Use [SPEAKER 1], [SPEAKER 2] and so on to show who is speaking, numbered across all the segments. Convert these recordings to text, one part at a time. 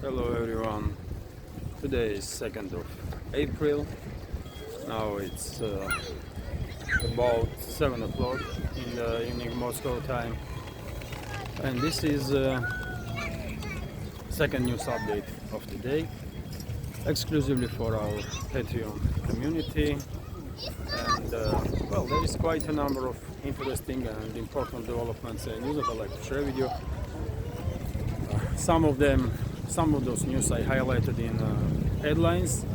[SPEAKER 1] Hello everyone, today is 2nd of April, now it's about 7 o'clock in the evening Moscow time, and this is second news update of the day, exclusively for our Patreon community. And well, there is quite a number of interesting and important developments and news that I'd like to share with you. Some of those news I highlighted in headlines,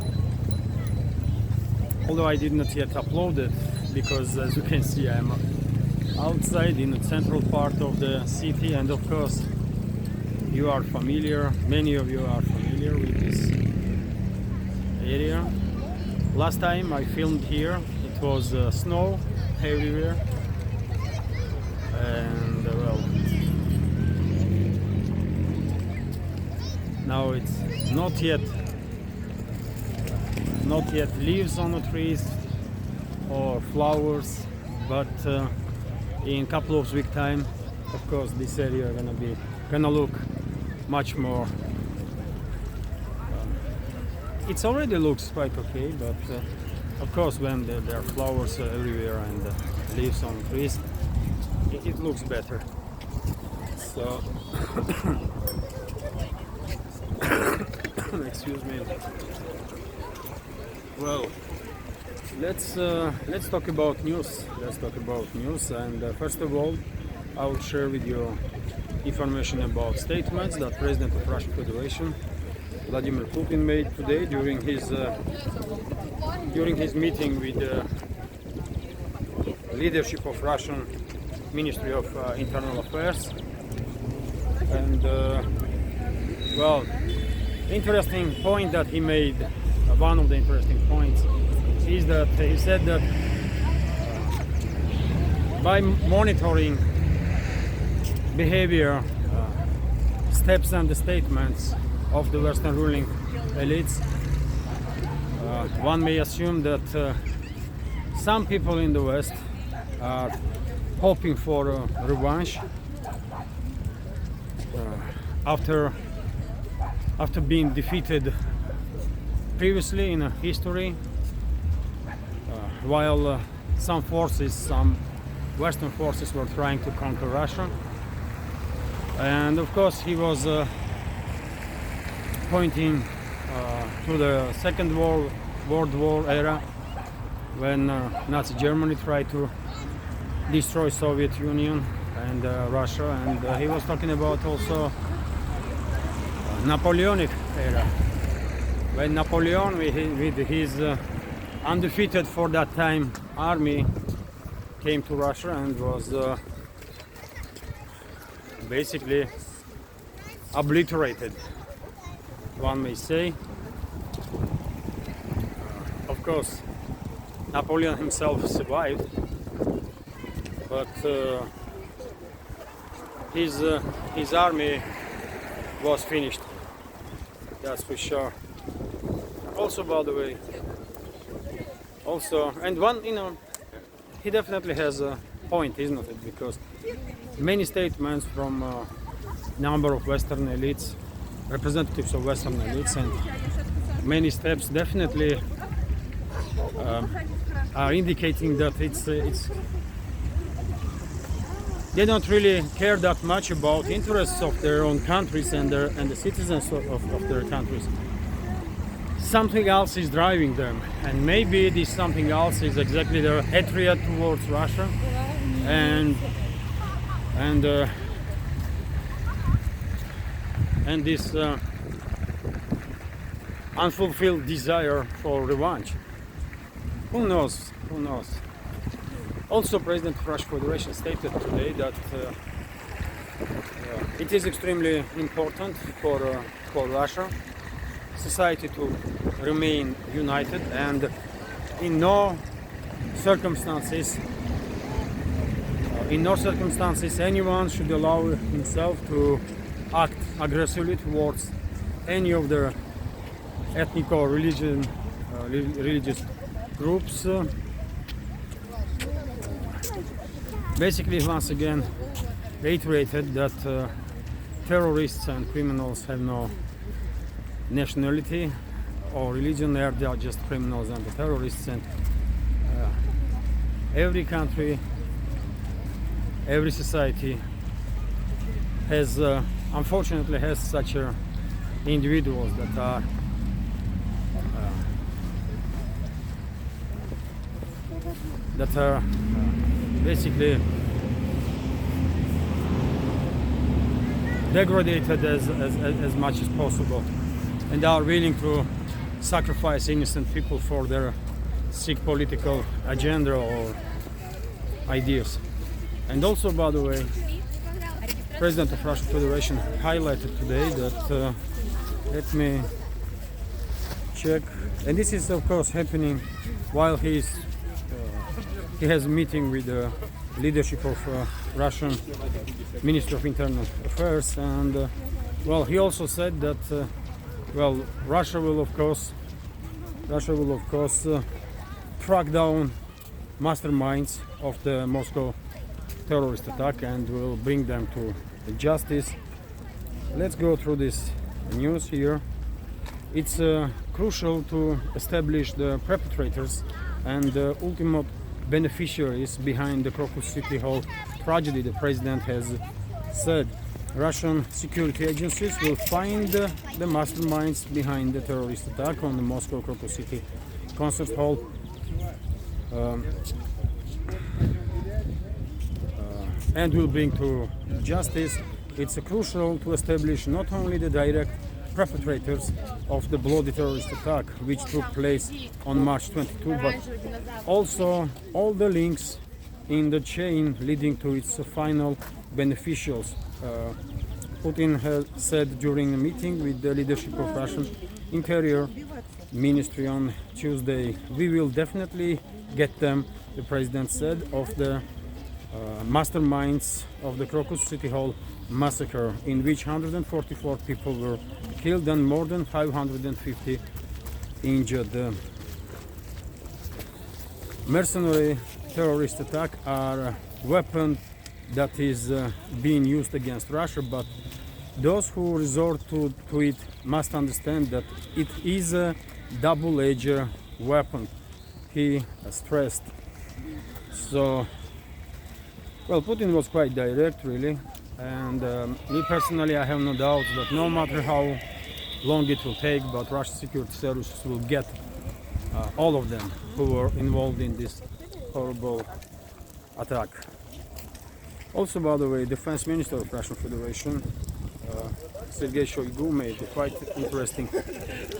[SPEAKER 1] although I did not yet upload it because, as you can see, I'm outside in the central part of the city, and of course many of you are familiar with this area. Last time I filmed here it was snow everywhere, and well, now it's not yet leaves on the trees or flowers, but in a couple of weeks time, of course, this area gonna look much more. It already looks quite okay, but of course, when there are flowers everywhere and leaves on trees, it looks better. So excuse me. Well, let's talk about news. And first of all, I will share with you information about statements that President of Russian Federation Vladimir Putin made today during his meeting with the leadership of Russian Ministry of Internal Affairs. And well, interesting point that he made, one of the interesting points, is that he said that by monitoring behavior, steps and the statements of the Western ruling elites, one may assume that some people in the West are hoping for a revenge after being defeated previously in history, while some Western forces were trying to conquer Russia. And of course he was pointing to the Second World War era, when Nazi Germany tried to destroy Soviet Union and Russia, and he was talking about also Napoleonic era, when Napoleon with his undefeated for that time army came to Russia and was basically obliterated, one may say. Of course, Napoleon himself survived, but his army was finished, that's for sure. Also, by the way, and one, he definitely has a point, isn't it? Because many statements from a number of Western elites, representatives of Western elites, and many steps definitely are indicating that they don't really care that much about interests of their own countries and the citizens of their countries. Something else is driving them, and maybe this something else is exactly their hatred towards Russia and this unfulfilled desire for revenge. Who knows? Also, President of Russian Federation stated today that it is extremely important for Russia society to remain united, and in no circumstances anyone should allow himself to act aggressively towards any of the ethnic or religious groups. Basically, once again reiterated that terrorists and criminals have no nationality or religion. They are just criminals and terrorists, and every country, every society has unfortunately has such individuals that are basically degraded as much as possible, and are willing to sacrifice innocent people for their sick political agenda or ideas. And also, by the way, President of Russian Federation highlighted today that let me check, and this is of course happening while he has a meeting with the leadership of Russian Ministry of Internal Affairs, and well, he also said that well, Russia will of course track down masterminds of the Moscow terrorist attack and will bring them to justice. Let's go through this news here. It's crucial to establish the perpetrators and the ultimate beneficiaries behind the Crocus City Hall tragedy, the president has said. Russian security agencies will find the masterminds behind the terrorist attack on the Moscow Crocus City concert hall. And will bring to justice. It's crucial to establish not only the direct perpetrators of the bloody terrorist attack which took place on March 22, but also all the links in the chain leading to its final beneficiaries. Putin has said during a meeting with the leadership of Russian Interior Ministry on Tuesday, "We will definitely get them," the president said, of the masterminds of the Crocus City Hall massacre, in which 144 people were killed and more than 550 injured. The mercenary terrorist attack are a weapon that is being used against Russia, but those who resort to it must understand that it is a double-edged weapon, he stressed. So, well, Putin was quite direct, really, and me personally, I have no doubt that no matter how long it will take, but Russian security services will get all of them who were involved in this horrible attack. Also, by the way, Defense Minister of Russian Federation, Sergei Shoigu, made quite interesting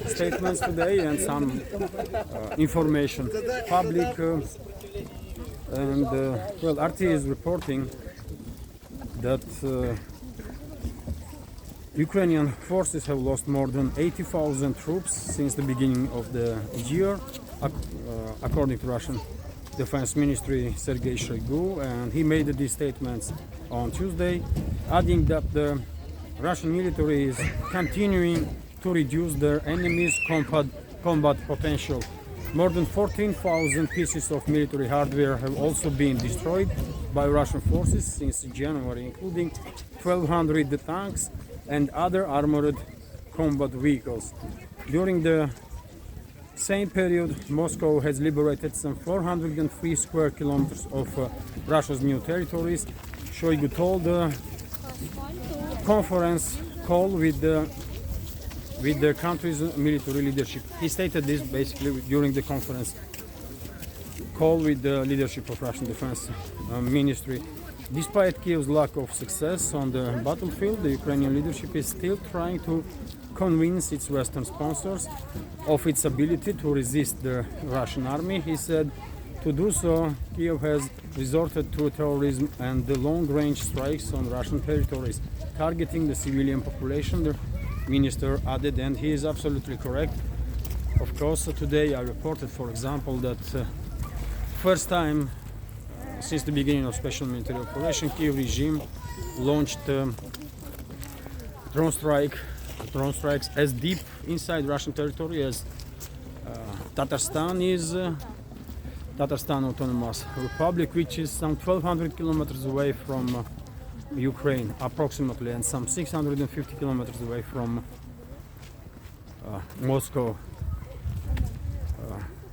[SPEAKER 1] statements today and some information public. And well, RT is reporting that Ukrainian forces have lost more than 80,000 troops since the beginning of the year, according to Russian Defense Ministry Sergei Shoigu, and he made these statements on Tuesday, adding that the Russian military is continuing to reduce their enemy's combat potential. More than 14,000 pieces of military hardware have also been destroyed by Russian forces since January, including 1,200 tanks and other armored combat vehicles. During the same period, Moscow has liberated some 403 square kilometers of Russia's new territories. Shoigu told a conference call with the country's military leadership. He stated this basically during the conference call with the leadership of Russian Defense Ministry. Despite Kiev's lack of success on the battlefield, the Ukrainian leadership is still trying to convince its Western sponsors of its ability to resist the Russian army. He said to do so, Kiev has resorted to terrorism and the long-range strikes on Russian territories, targeting the civilian population, the minister added, and he is absolutely correct. Of course, today I reported, for example, that first time since the beginning of special military operation, Kiev regime launched drone strikes as deep inside Russian territory as Tatarstan Autonomous Republic, which is some 1,200 kilometers away from Ukraine, approximately, and some 650 kilometers away from Moscow.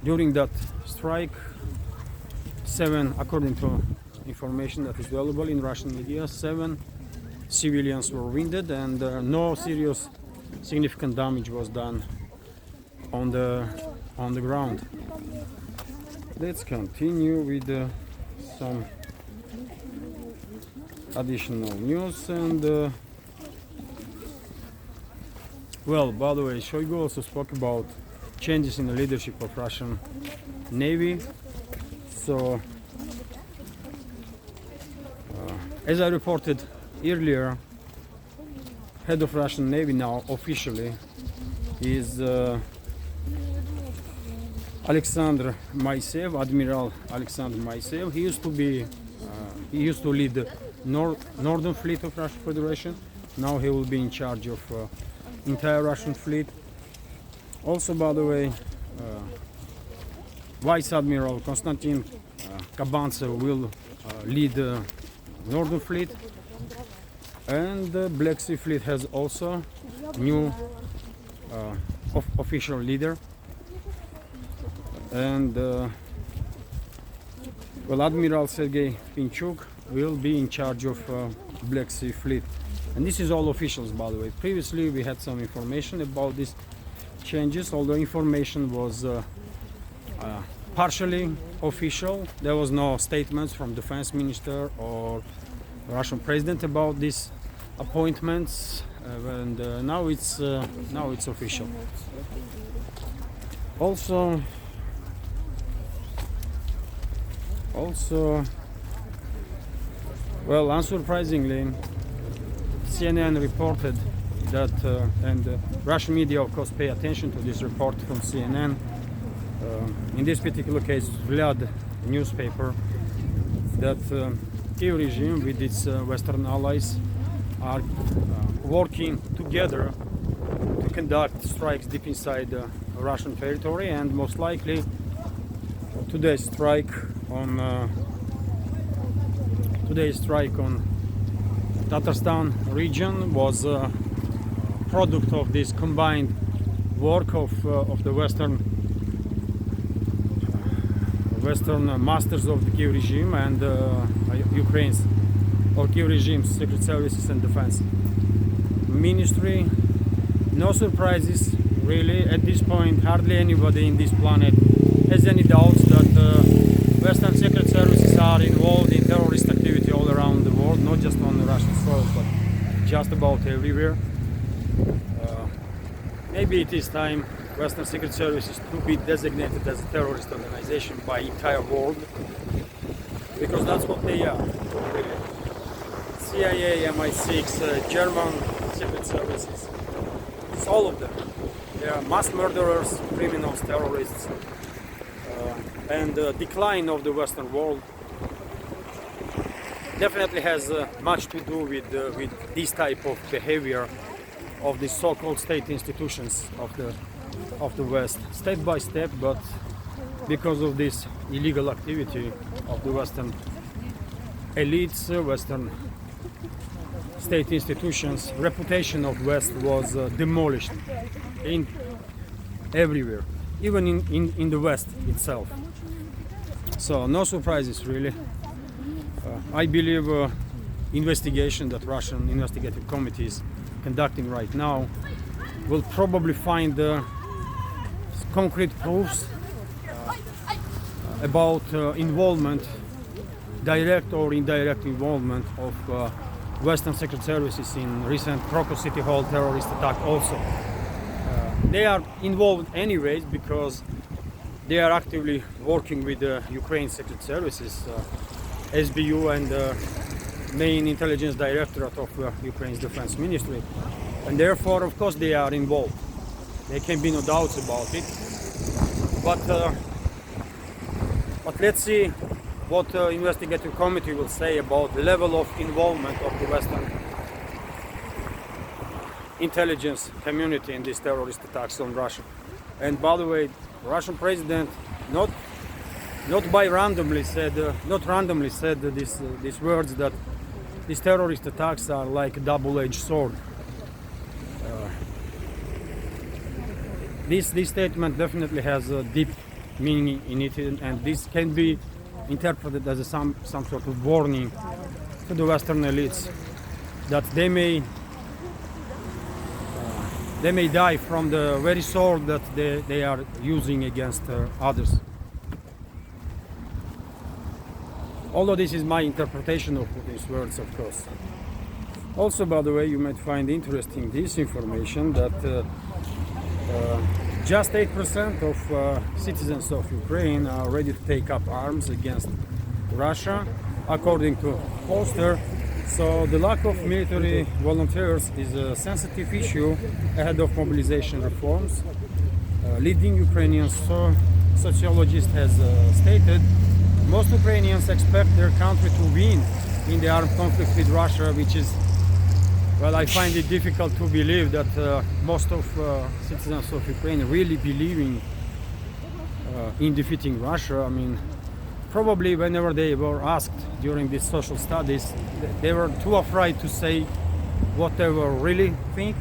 [SPEAKER 1] During that strike, according to information that is available in Russian media, 7 civilians were wounded, and no serious significant damage was done on the ground. Let's continue with some additional news. And well, by the way, Shoigu also spoke about changes in the leadership of Russian Navy. So as I reported earlier, head of Russian Navy now officially is Alexander Moiseev, Admiral Alexander Moiseev. He used to lead the Northern Fleet of Russian Federation. Now he will be in charge of entire Russian fleet. Also, by the way, Vice Admiral Konstantin Kabantsev will lead the Northern Fleet, and the Black Sea Fleet has also new official leader. And well, Admiral Sergei Pinchuk will be in charge of Black Sea Fleet. And this is all officials, by the way. Previously we had some information about these changes, although information was partially official. There was no statements from defense minister or Russian president about these appointments, and now it's official. Also, well, unsurprisingly, CNN reported that, and Russian media of course pay attention to this report from CNN. In this particular case, Vlad newspaper, that Kiev regime with its Western allies are working together to conduct strikes deep inside Russian territory, and most likely today's strike on Tatarstan region was a product of this combined work of the Western masters of the Kiev regime and Ukraine's or Kiev regime's secret services and defense ministry. No surprises really at this point. Hardly anybody in this planet has any doubts that Western secret services are involved in terrorist activity all around the world, not just on the Russian soil, but just about everywhere. Maybe it is time Western secret services to be designated as a terrorist organization by entire world, because that's what they are. CIA, MI6, German secret services, it's all of them. They are mass murderers, criminals, terrorists, and the decline of the Western world definitely has much to do with this type of behavior of the so-called state institutions of the West, step by step, but because of this illegal activity of the Western elites, Western state institutions, reputation of West was demolished everywhere, even in the West itself. So no surprises really. I believe investigation that Russian investigative committee is conducting right now will probably find concrete proofs about involvement, direct or indirect involvement of Western secret services in recent Krakow City Hall terrorist attack also. They are involved anyways because they are actively working with the Ukraine secret services, SBU and main intelligence directorate of Ukraine's defense ministry, and therefore of course they are involved. There can be no doubts about it, but let's see what the investigative committee will say about the level of involvement of the Western intelligence community in these terrorist attacks on Russia. And by the way, Russian president not randomly said these words, that these terrorist attacks are like a double-edged sword. this statement definitely has a deep meaning in it, and this can be interpreted as some sort of warning to the Western elites that they may die from the very sword that they are using against others. Although this is my interpretation of these words, of course. Also, by the way, you might find interesting this information that just 8% of citizens of Ukraine are ready to take up arms against Russia, according to pollster. So the lack of military volunteers is a sensitive issue ahead of mobilization reforms. Leading Ukrainian sociologist has stated most Ukrainians expect their country to win in the armed conflict with Russia, which is, well, I find it difficult to believe that most of citizens of Ukraine really believing in defeating Russia. I mean, probably whenever they were asked during these social studies, they were too afraid to say what they were really think.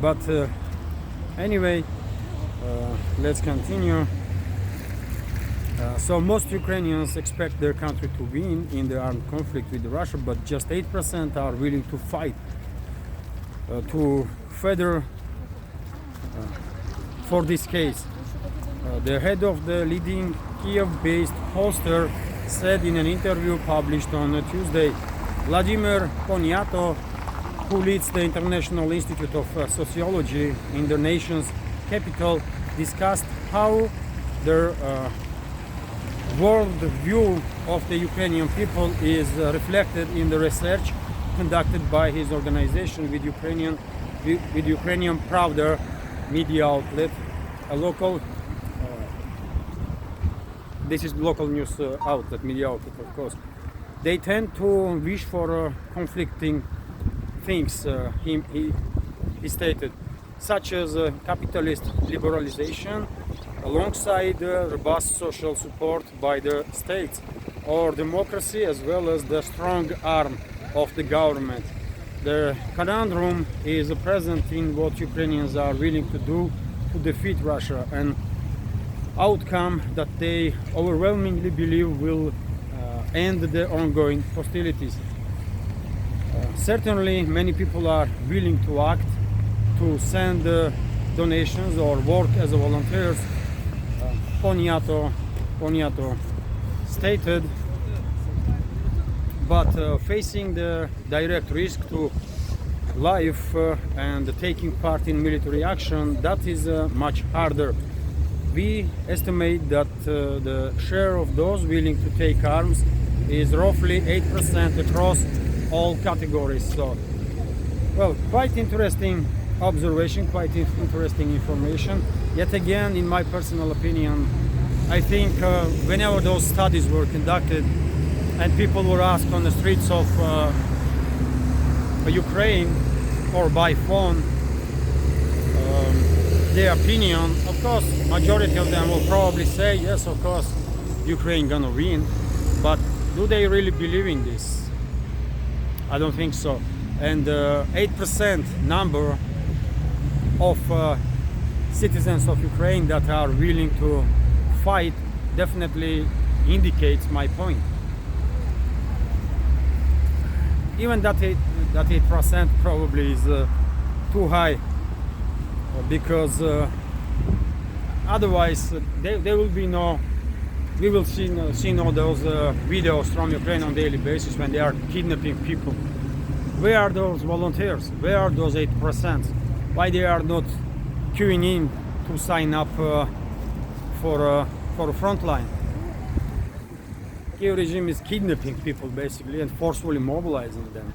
[SPEAKER 1] But anyway, let's continue. So most Ukrainians expect their country to win in the armed conflict with Russia, but just 8% are willing to fight to further for this case. The head of the leading Kiev-based pollster said in an interview published on Tuesday, Vladimir Ponyato, who leads the International Institute of Sociology in the nation's capital, discussed how their world view of the Ukrainian people is reflected in the research conducted by his organization with Ukrainian Pravda media outlet, a local this is local news outlet, media outlet, of course. They tend to wish for conflicting things, he stated, such as capitalist liberalization alongside robust social support by the states, or democracy as well as the strong arm of the government. The conundrum is present in what Ukrainians are willing to do to defeat Russia, an outcome that they overwhelmingly believe will end the ongoing hostilities. Certainly many people are willing to act, to send donations or work as volunteers, Ponyato stated, but facing the direct risk to life and taking part in military action, that is much harder. We estimate that the share of those willing to take arms is roughly 8% across all categories. So, well, quite interesting observation, quite interesting information. Yet again, in my personal opinion, I think whenever those studies were conducted and people were asked on the streets of Ukraine or by phone their opinion, of course, majority of them will probably say, yes, of course, Ukraine gonna win. But do they really believe in this? I don't think so. And 8% number of citizens of Ukraine that are willing to fight definitely indicates my point. Even that 8% probably is too high, because otherwise there will be no, we will see no those videos from Ukraine on a daily basis when they are kidnapping people. Where are those volunteers? Where are those 8%? Why they are not queuing in to sign up for a front line? Kiev regime is kidnapping people basically and forcefully mobilizing them.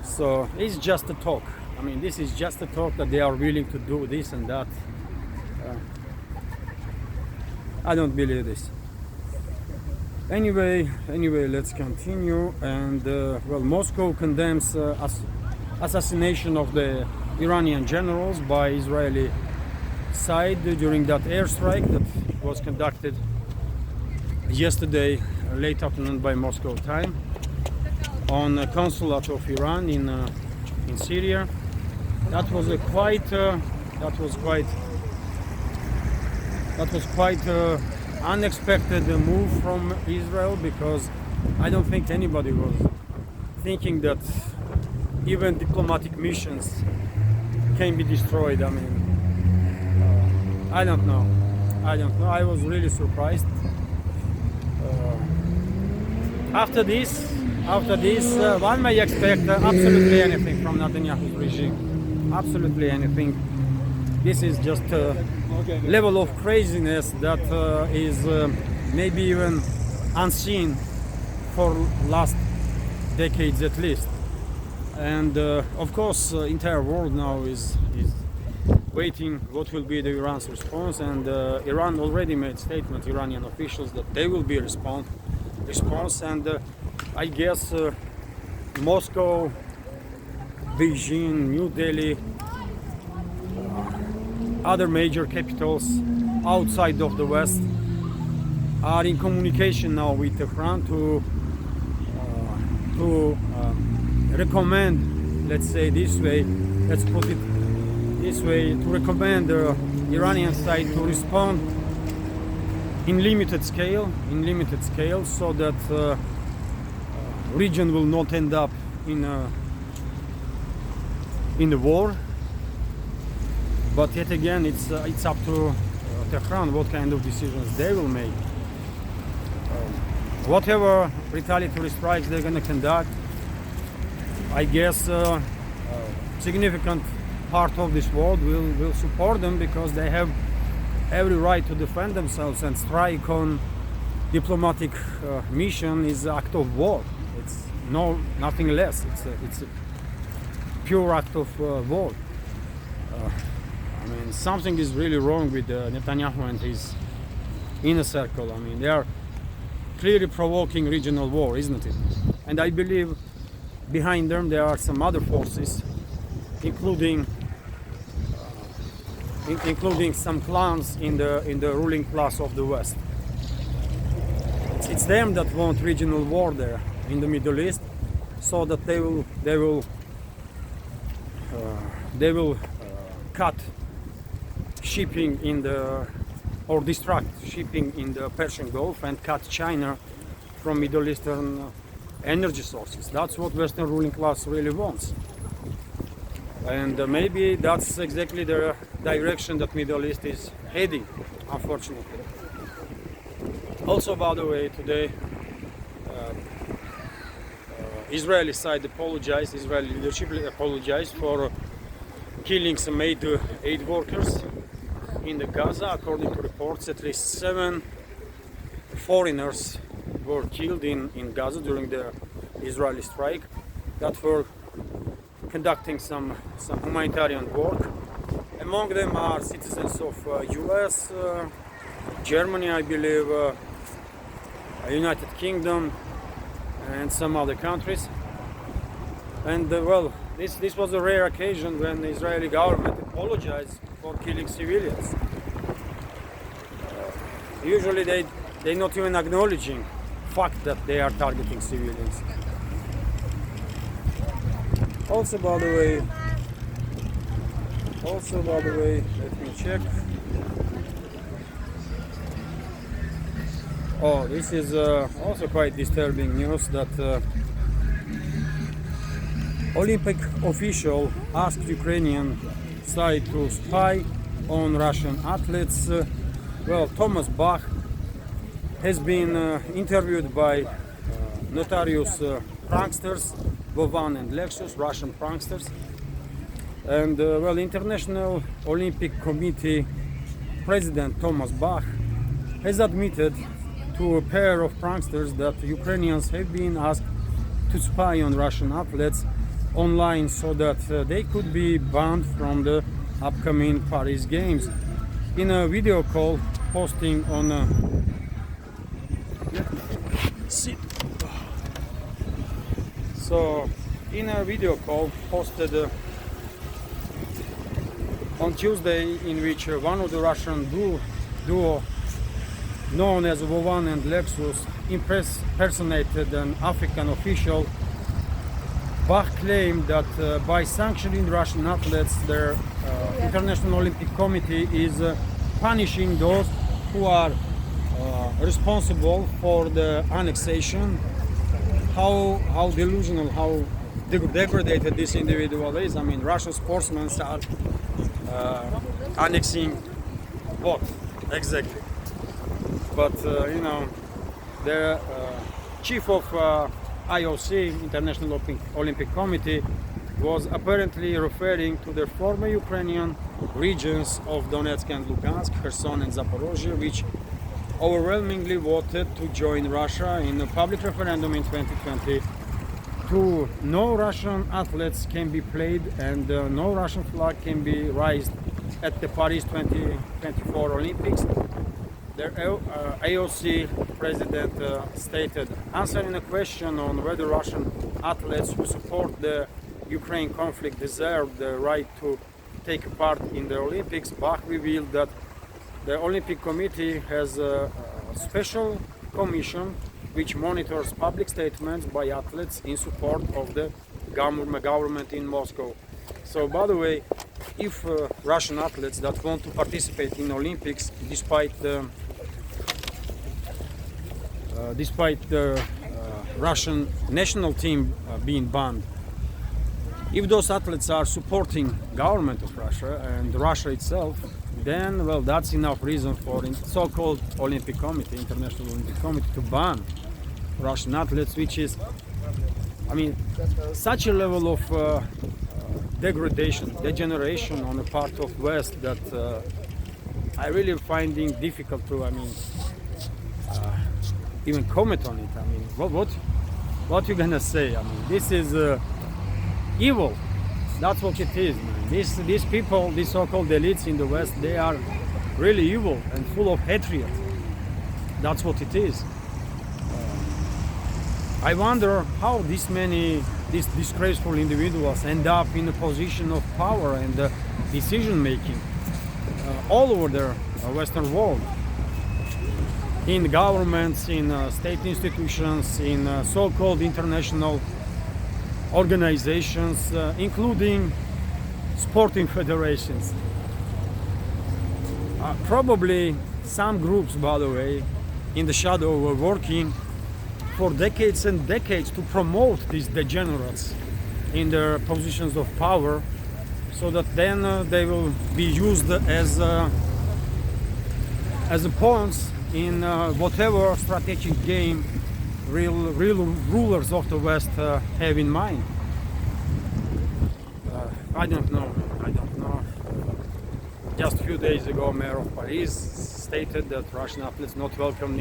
[SPEAKER 1] So it's just a talk. I mean, this is just a talk that they are willing to do this and that. I don't believe this. Anyway, let's continue. And well, Moscow condemns assassination of the Iranian generals by Israeli side during that airstrike that was conducted yesterday late afternoon by Moscow time on the consulate of Iran in Syria. That was a quite That was quite unexpected move from Israel, because I don't think anybody was thinking that even diplomatic missions can be destroyed. I mean, I don't know. I was really surprised. After this, one may expect absolutely anything from Netanyahu's regime. Absolutely anything. This is just a level of craziness that is maybe even unseen for last decades at least. And of course, entire world now is waiting what will be the Iran's response. And Iran already made statement, Iranian officials, that they will be response. And I guess Moscow, Beijing, New Delhi, other major capitals outside of the West are in communication now with Tehran to recommend, let's say this way, let's put it this way, to recommend the Iranian side to respond in limited scale, so that region will not end up in the war. But yet again, it's up to Tehran what kind of decisions they will make. Whatever retaliatory strikes they're going to conduct, I guess significant part of this world will support them, because they have every right to defend themselves, and strike on diplomatic mission is an act of war. It's nothing less. It's a pure act of war. I mean, something is really wrong with Netanyahu and his inner circle. I mean, they are clearly provoking regional war, isn't it? And I believe behind them there are some other forces, including some clans in the ruling class of the West. It's them that want regional war there in the Middle East, so that they will cut shipping in the, or distract shipping in the Persian Gulf, and cut China from Middle Eastern energy sources. That's what Western ruling class really wants. And maybe that's exactly the direction that Middle East is heading, unfortunately. Also, by the way, today Israeli side apologized, Israeli leadership apologized for killing some aid workers in the Gaza. According to reports, at least 7 foreigners were killed in Gaza during the Israeli strike that were conducting some humanitarian work. Among them are citizens of US, Germany, I believe, United Kingdom, and some other countries. And well, this was a rare occasion when the Israeli government apologized for killing civilians. Usually they're not even acknowledging fact that they are targeting civilians. Also, by the way, let me check. Oh, this is also quite disturbing news that Olympic official asked Ukrainian side to spy on Russian athletes. Well, Thomas Bach has been interviewed by notorious pranksters, Vovan and Lexus, Russian pranksters. And well, International Olympic Committee President Thomas Bach has admitted to a pair of pranksters that Ukrainians have been asked to spy on Russian athletes online so that they could be banned from the upcoming Paris Games. In a video call posting on in a video call posted on Tuesday, in which one of the Russian duo known as Vovan and Lexus impersonated an African official Bach claimed that by sanctioning Russian athletes, their International Olympic Committee is punishing those who are responsible for the annexation. How delusional, how degraded this individual is. I mean, Russian sportsmen are annexing what exactly? But you know, the chief of IOC, International Olympic Committee, was apparently referring to the former Ukrainian regions of Donetsk and Lugansk, Kherson and Zaporozhye, which overwhelmingly voted to join Russia in a public referendum in 2020. No Russian athletes can be played and no Russian flag can be raised at the Paris 2024 Olympics. The AOC president stated, answering a question on whether Russian athletes who support the Ukraine conflict deserve the right to take part in the Olympics, Bach revealed that the Olympic Committee has a special commission which monitors public statements by athletes in support of the government in Moscow. So, by the way, if Russian athletes that want to participate in Olympics, despite the Russian national team being banned, if those athletes are supporting government of Russia and Russia itself, then well, that's enough reason for the so-called Olympic Committee, International Olympic Committee, to ban Russian athletes, which is, I mean, such a level of degradation, degeneration on the part of West that I really finding difficult to, I mean, even comment on it. I mean, what you gonna say? I mean, this is evil. That's what it is, man. These people, these so-called elites in the West, they are really evil and full of hatred. That's what it is. I wonder how these disgraceful individuals end up in a position of power and decision making all over the Western world. In governments, in state institutions, in so-called international organizations, including sporting federations. Probably some groups, by the way, in the shadow were working for decades and decades to promote these degenerates in their positions of power, so that then they will be used as pawns in whatever strategic game real rulers of the West have in mind. I don't know. Just a few days ago, Mayor of Paris stated that Russian athletes not welcomed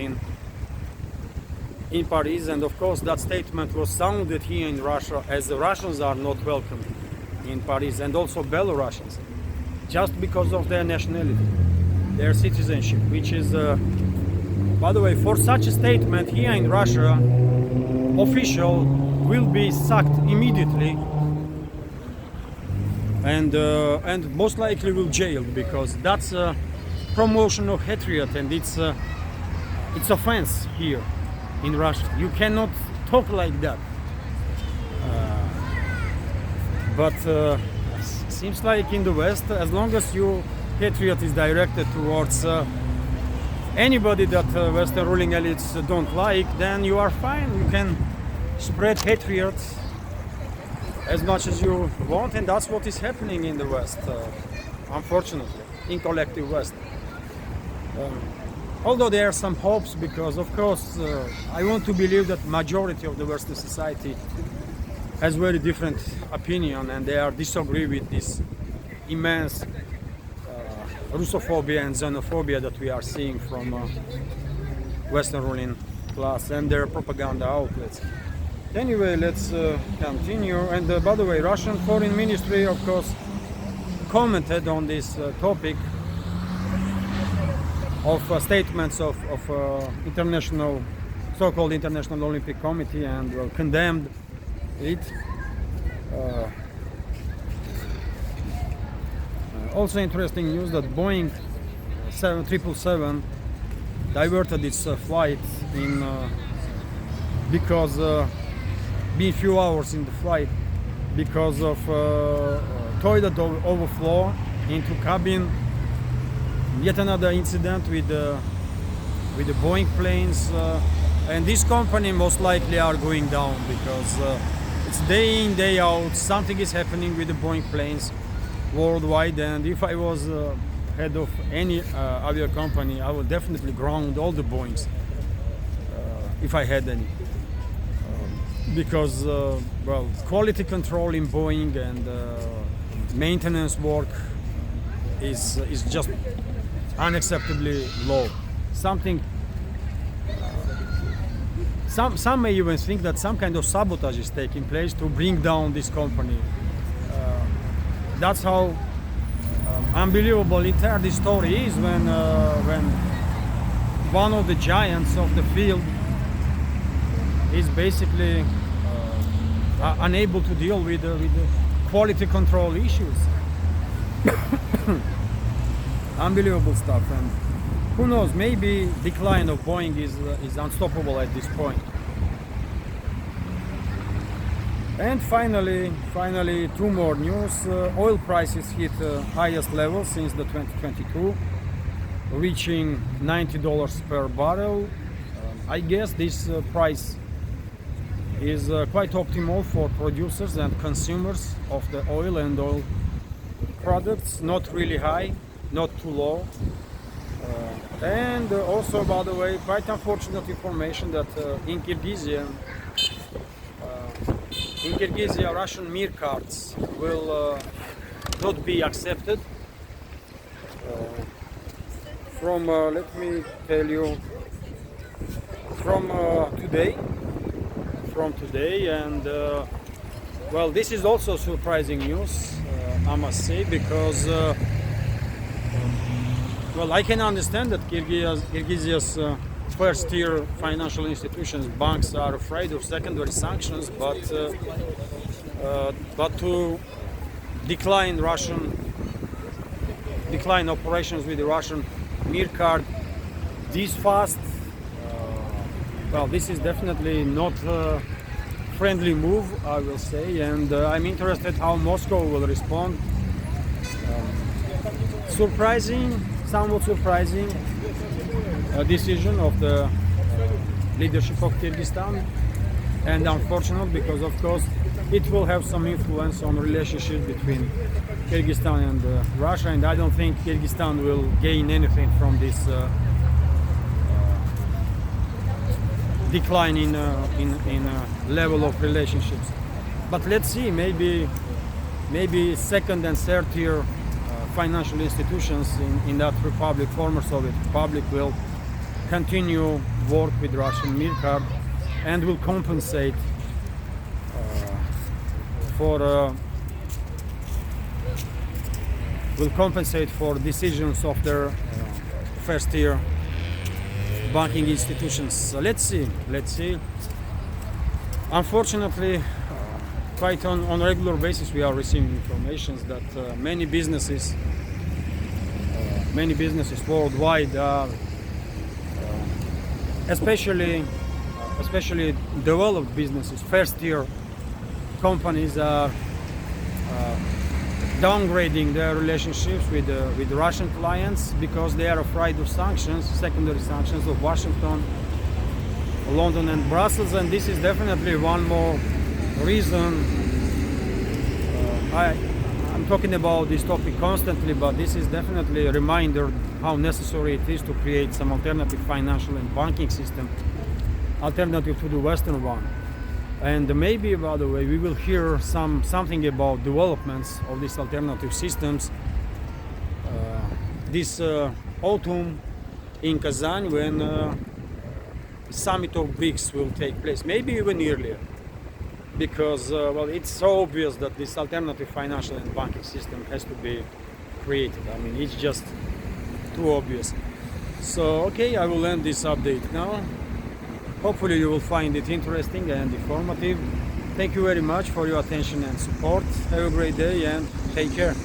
[SPEAKER 1] in Paris, and of course that statement was sounded here in Russia as the Russians are not welcome in Paris, and also Belarusians, just because of their nationality, their citizenship, which is, by the way, for such a statement here in Russia, official will be sacked immediately and most likely will jailed, because that's a promotion of hatred and it's offense here in Russia. You cannot talk like that. But seems like in the West, as long as your hatred is directed towards anybody that Western ruling elites don't like, then you are fine. You can spread hatred as much as you want, and that's what is happening in the West, unfortunately, in collective West. Although there are some hopes, because of course I want to believe that majority of the Western society has very different opinion, and they are disagree with this immense Russophobia and xenophobia that we are seeing from Western ruling class and their propaganda outlets. Anyway, let's continue. And by the way, Russian Foreign Ministry, of course, commented on this topic of statements of international, so-called International Olympic Committee, and condemned it. Also interesting news that Boeing 777 diverted its flight in because being few hours in the flight because of toilet overflow into cabin. Yet another incident with the Boeing planes, and this company most likely are going down because it's day in, day out. Something is happening with the Boeing planes worldwide, and if I was head of any avia company, I would definitely ground all the Boeings if I had any. Because well, quality control in Boeing and maintenance work is just unacceptably low. Something. Some may even think that some kind of sabotage is taking place to bring down this company. That's how unbelievable entire this story is when one of the giants of the field is basically unable to deal with the quality control issues. Unbelievable stuff, and who knows, maybe decline of Boeing is unstoppable at this point. And finally, two more news. Oil prices hit highest level since the 2022, reaching $90 per barrel. I guess this price is quite optimal for producers and consumers of the oil and oil products. Not really high, not too low. And also, by the way, quite unfortunate information that in Kyrgyzia, Russian Mir cards will not be accepted. From let me tell you, from today, and well, this is also surprising news, I must say, because well, I can understand that Kyrgyz's first-tier financial institutions, banks, are afraid of secondary sanctions, but to decline operations with the Russian Mir card this fast, well, this is definitely not a friendly move, I will say, and I'm interested how Moscow will respond. Somewhat surprising decision of the leadership of Kyrgyzstan, and unfortunate because, of course, it will have some influence on relationship between Kyrgyzstan and Russia, and I don't think Kyrgyzstan will gain anything from this decline in level of relationships. But let's see, maybe second and third tier financial institutions in that republic, former Soviet republic, will continue work with Russian Mir card and will compensate for decisions of their first tier banking institutions. So let's see. Unfortunately, quite on a regular basis, we are receiving information that many businesses worldwide are, especially developed businesses, first-tier companies, are downgrading their relationships with Russian clients because they are afraid of sanctions, secondary sanctions of Washington, London, and Brussels, and this is definitely one more reason. I'm talking about this topic constantly, but this is definitely a reminder how necessary it is to create some alternative financial and banking system, alternative to the Western one. And maybe, by the way, we will hear something about developments of these alternative systems this autumn in Kazan, when summit of BRICS will take place, maybe even earlier, because well, it's so obvious that this alternative financial and banking system has to be created. I mean, it's just too obvious. So okay, I will end this update now. Hopefully you will find it interesting and informative. Thank you very much for your attention and support. Have a great day and take care.